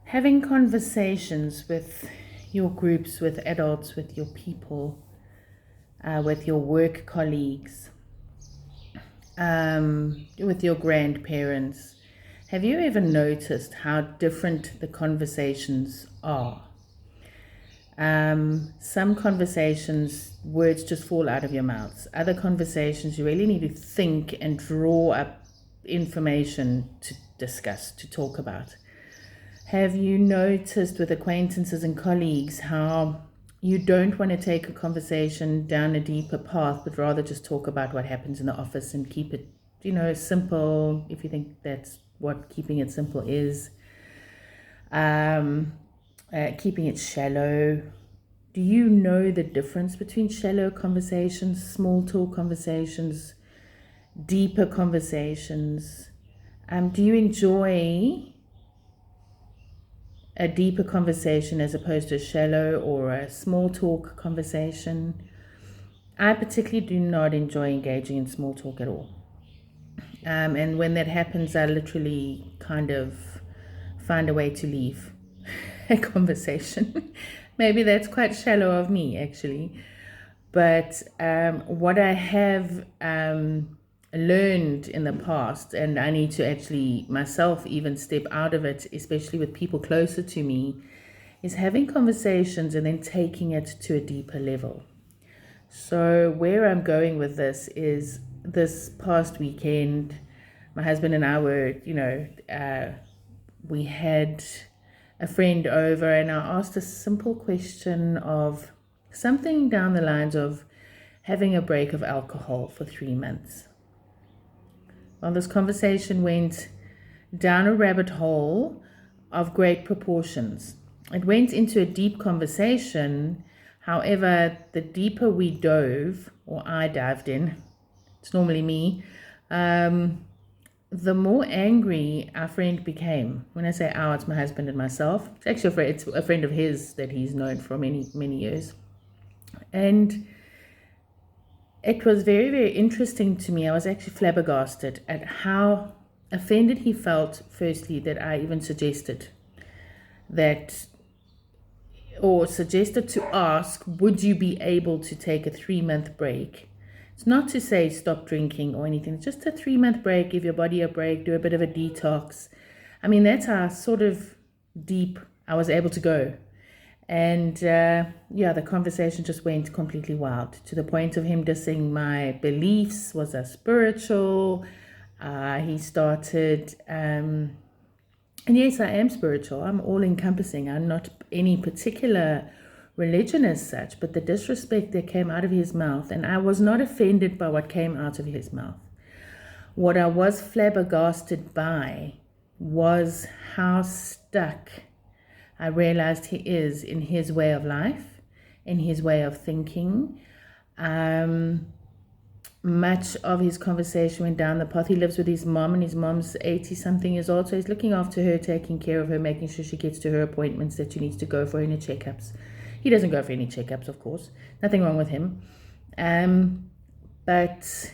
having conversations with your groups, with adults, with your people, with your work colleagues, with your grandparents. Have you ever noticed how different the conversations are? Some conversations, words just fall out of your mouths. Other conversations, you really need to think and draw up information to discuss, to talk about. Have you noticed with acquaintances and colleagues how you don't want to take a conversation down a deeper path, but rather just talk about what happens in the office and keep it, simple, if you think that's what keeping it simple is. Keeping it shallow. Do you know the difference between shallow conversations, small talk conversations, deeper conversations? Do you enjoy a deeper conversation as opposed to a shallow or a small talk conversation? I particularly do not enjoy engaging in small talk at all. And when that happens, I literally kind of find a way to leave a conversation. Maybe that's quite shallow of me, actually. But what I have learned in the past, and I need to actually myself even step out of it, especially with people closer to me, is having conversations and then taking it to a deeper level. So where I'm going with this is, this past weekend, my husband and I were, we had a friend over, and I asked a simple question of something down the lines of having a break of alcohol for 3 months. Well, this conversation went down a rabbit hole of great proportions. It went into a deep conversation. However, the deeper we dove, or I dived in, it's normally me, the more angry our friend became. When I say our, it's my husband and myself. It's actually it's a friend of his that he's known for many, many years. And it was very, very interesting to me. I was actually flabbergasted at how offended he felt, firstly, that I even suggested to ask, would you be able to take a 3-month break? It's not to say stop drinking or anything. It's just a 3-month break, give your body a break, do a bit of a detox. I mean, that's how sort of deep I was able to go. And the conversation just went completely wild, to the point of him dissing my beliefs. Was I spiritual? He started, and yes, I am spiritual. I'm all encompassing. I'm not any particular religion as such, but the disrespect that came out of his mouth, and I was not offended by what came out of his mouth. What I was flabbergasted by was how stuck I realized he is in his way of life, in his way of thinking. Much of his conversation went down the path. He lives with his mom, and his mom's 80-something years old, so he's looking after her, taking care of her, making sure she gets to her appointments that she needs to go for, in her checkups. He doesn't go for any checkups, of course. Nothing wrong with him. But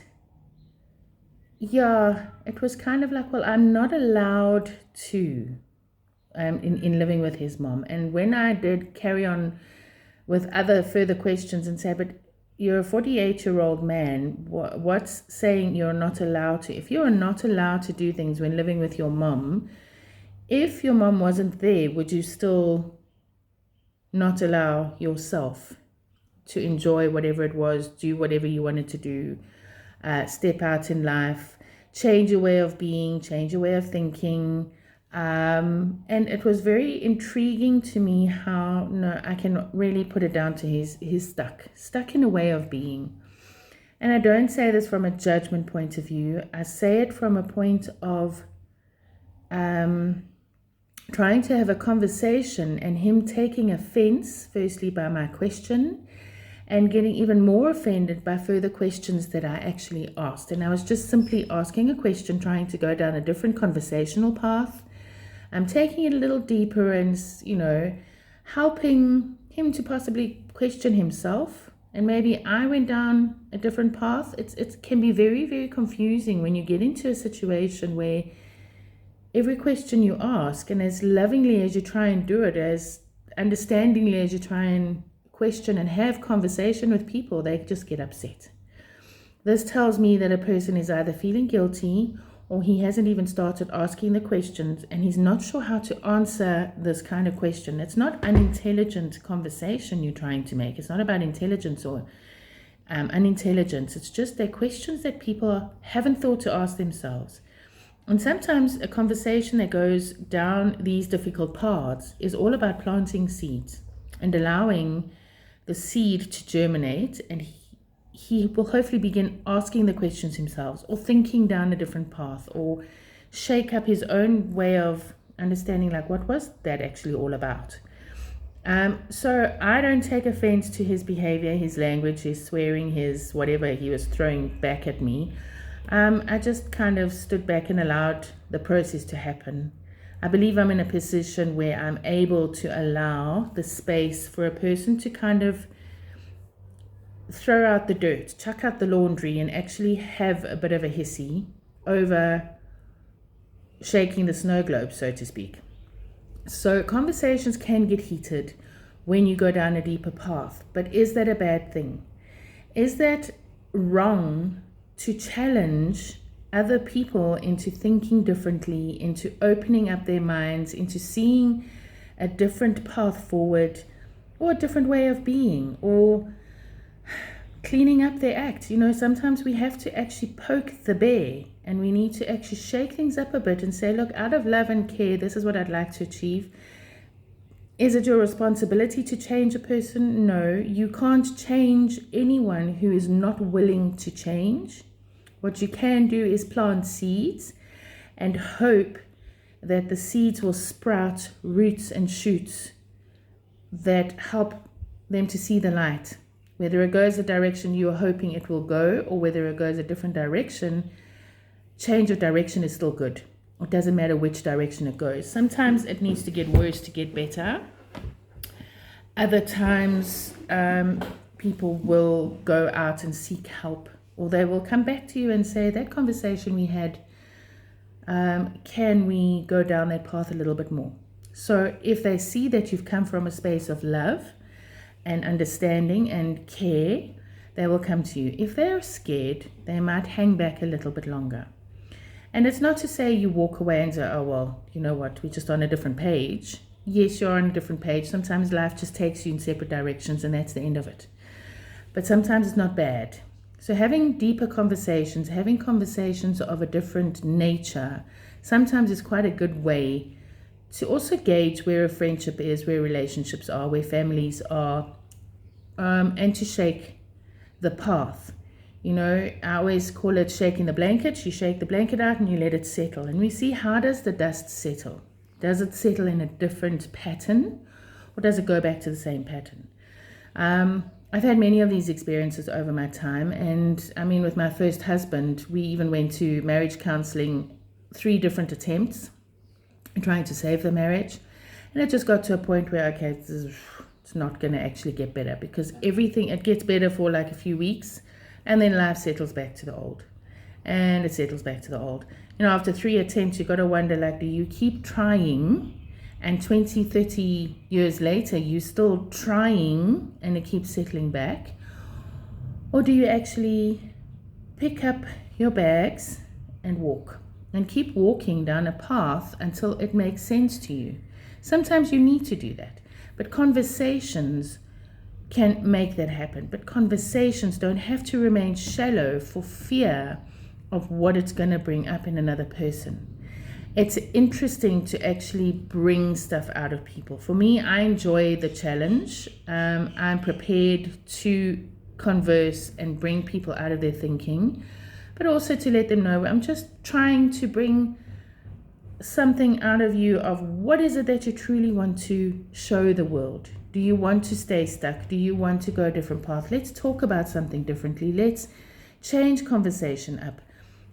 yeah, it was kind of like, well, I'm not allowed to, in living with his mom. And when I did carry on with other further questions and say, but you're a 48-year-old man, what's saying you're not allowed to? If you're not allowed to do things when living with your mom, if your mom wasn't there, would you still not allow yourself to enjoy whatever it was, do whatever you wanted to do, step out in life, change your way of being, change your way of thinking? And it was very intriguing to me how, no, I can really put it down to he's stuck in a way of being. And I don't say this from a judgment point of view. I say it from a point of trying to have a conversation, and him taking offense, firstly, by my question, and getting even more offended by further questions that I actually asked. And I was just simply asking a question, trying to go down a different conversational path. I'm taking it a little deeper and, helping him to possibly question himself. And maybe I went down a different path. It can be very, very confusing when you get into a situation where every question you ask, and as lovingly as you try and do it, as understandingly as you try and question and have conversation with people, they just get upset. This tells me that a person is either feeling guilty, or he hasn't even started asking the questions, and he's not sure how to answer this kind of question. It's not unintelligent conversation you're trying to make. It's not about intelligence or unintelligence. It's just they're questions that people haven't thought to ask themselves. And sometimes a conversation that goes down these difficult paths is all about planting seeds and allowing the seed to germinate, and he will hopefully begin asking the questions himself, or thinking down a different path, or shake up his own way of understanding, like, what was that actually all about? So I don't take offense to his behavior, his language, his swearing, his whatever he was throwing back at me. I just kind of stood back and allowed the process to happen. I believe I'm in a position where I'm able to allow the space for a person to kind of throw out the dirt, chuck out the laundry, and actually have a bit of a hissy over shaking the snow globe, so to speak. So conversations can get heated when you go down a deeper path, but is that a bad thing? Is that wrong to challenge other people into thinking differently, into opening up their minds, into seeing a different path forward, or a different way of being, or cleaning up their act? You know, sometimes we have to actually poke the bear, and we need to actually shake things up a bit and say, look, out of love and care, this is what I'd like to achieve. Is it your responsibility to change a person? No, you can't change anyone who is not willing to change. What you can do is plant seeds and hope that the seeds will sprout roots and shoots that help them to see the light. Whether it goes the direction you are hoping it will go, or whether it goes a different direction, change of direction is still good. It doesn't matter which direction it goes. Sometimes it needs to get worse to get better. Other times, people will go out and seek help, or they will come back to you and say, that conversation we had, can we go down that path a little bit more? So if they see that you've come from a space of love and understanding and care, they will come to you. If they're scared, they might hang back a little bit longer. And it's not to say you walk away and say, oh, well, you know what, we're just on a different page. Yes, you're on a different page. Sometimes life just takes you in separate directions, and that's the end of it. But sometimes it's not bad. So having deeper conversations, having conversations of a different nature, sometimes is quite a good way to also gauge where a friendship is, where relationships are, where families are, and to shake the path. You know, I always call it shaking the blanket. You shake the blanket out and you let it settle. And we see, how does the dust settle? Does it settle in a different pattern, or does it go back to the same pattern? I've had many of these experiences over my time. And I mean, with my first husband, we even went to marriage counseling 3 different attempts, trying to save the marriage. And it just got to a point where, okay, it's not going to actually get better, because it gets better for like a few weeks, and then life settles back to the old, and it settles back to the old. You know, after 3 attempts, you got to wonder, like, do you keep trying, and 20, 30 years later, you're still trying and it keeps settling back? Or do you actually pick up your bags and walk, and keep walking down a path until it makes sense to you? Sometimes you need to do that, but conversations can make that happen. But conversations don't have to remain shallow for fear of what it's going to bring up in another person. It's interesting to actually bring stuff out of people. For me, I enjoy the challenge. I'm prepared to converse and bring people out of their thinking, but also to let them know I'm just trying to bring something out of you of what is it that you truly want to show the world. Do you want to stay stuck? Do you want to go a different path? Let's talk about something differently. Let's change conversation up.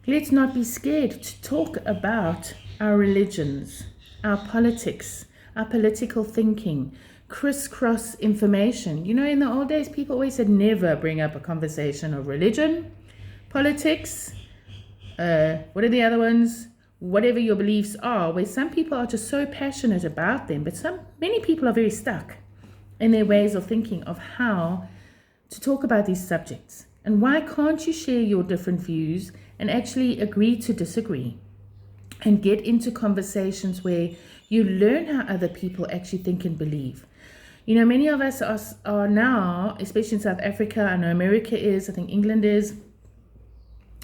Let's not be scared to talk about our religions, our politics, our political thinking, crisscross information. You know, in the old days, people always said never bring up a conversation of religion, politics, what are the other ones? whatever your beliefs are, where some people are just so passionate about them, but many people are very stuck in their ways of thinking of how to talk about these subjects. And why can't you share your different views and actually agree to disagree and get into conversations where you learn how other people actually think and believe? You know, many of us are now, especially in South Africa, I know America is, I think England is,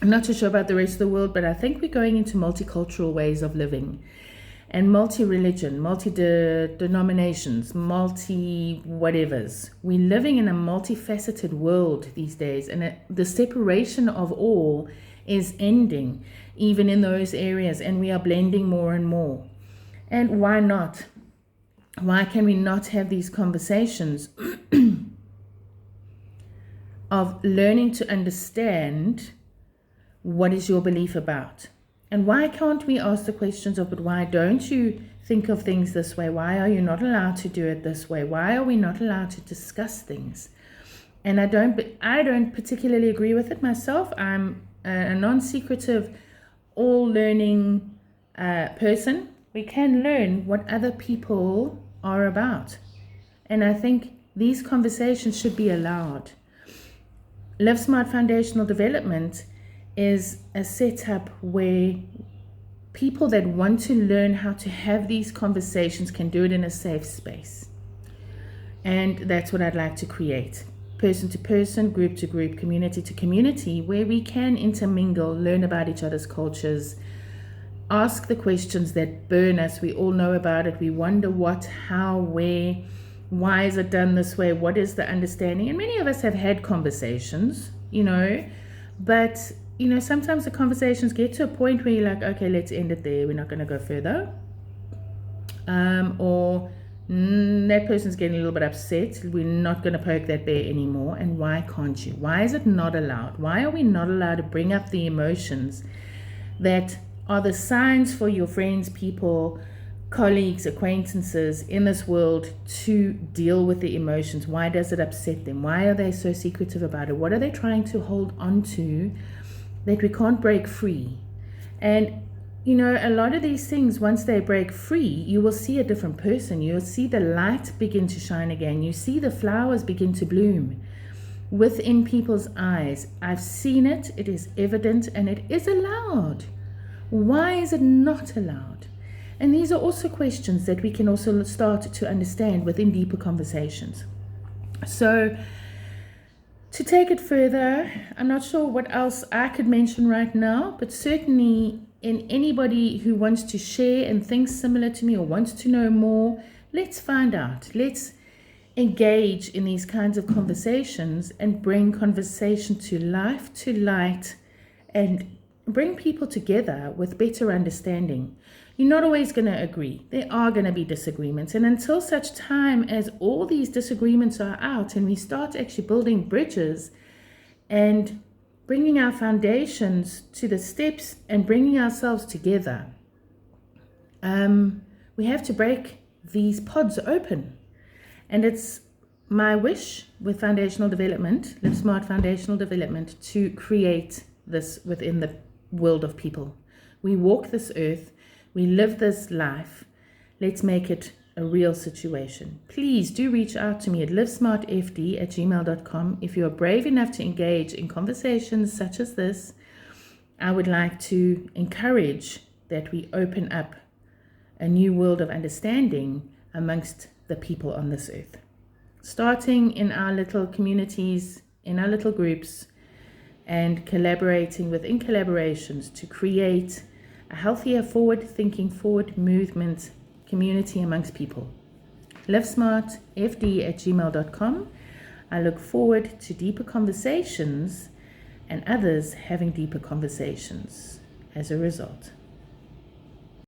I'm not too sure about the rest of the world, but I think we're going into multicultural ways of living and multi-religion, multi-denominations, multi-whatevers. We're living in a multifaceted world these days, and the separation of all is ending, even in those areas, and we are blending more and more. And why not? Why can we not have these conversations of learning to understand what is your belief about? And why can't we ask the questions of, but why don't you think of things this way? Why are you not allowed to do it this way? Why are we not allowed to discuss things? And I don't particularly agree with it myself. I'm a non-secretive, all-learning person. We can learn what other people are about. And I think these conversations should be allowed. Live Smart Foundational Development is a setup where people that want to learn how to have these conversations can do it in a safe space. And that's what I'd like to create. Person to person, group to group, community to community, where we can intermingle, learn about each other's cultures, ask the questions that burn us. We all know about it. We wonder what, how, where, why is it done this way? What is the understanding? And many of us have had conversations, but sometimes the conversations get to a point where you're like, okay, let's end it there. We're not going to go further. That person's getting a little bit upset. We're not going to poke that bear anymore. And why can't you? Why is it not allowed? Why are we not allowed to bring up the emotions that are the signs for your friends, people, colleagues, acquaintances in this world to deal with the emotions? Why does it upset them? Why are they so secretive about it? What are they trying to hold on to that we can't break free? And a lot of these things, once they break free, you will see a different person. You'll see the light begin to shine again. You see the flowers begin to bloom within people's eyes. I've seen it. It is evident, and it is allowed. Why is it not allowed? And these are also questions that we can also start to understand within deeper conversations. So to take it further, I'm not sure what else I could mention right now, but certainly in anybody who wants to share and thinks similar to me or wants to know more, let's find out. Let's engage in these kinds of conversations and bring conversation to life, to light, and bring people together with better understanding. You're not always going to agree. There are going to be disagreements. And until such time as all these disagreements are out and we start actually building bridges and bringing our foundations to the steps and bringing ourselves together, we have to break these pods open. And it's my wish with foundational development, Live Smart Foundational Development, to create this within the world of people. We walk this earth. We live this life. Let's make it a real situation. Please do reach out to me at livesmartfd@gmail.com. If you are brave enough to engage in conversations such as this, I would like to encourage that we open up a new world of understanding amongst the people on this earth. Starting in our little communities, in our little groups, and collaborating within collaborations to create a healthier, forward-thinking, forward movement community amongst people. livesmartfd@gmail.com. I look forward to deeper conversations and others having deeper conversations as a result.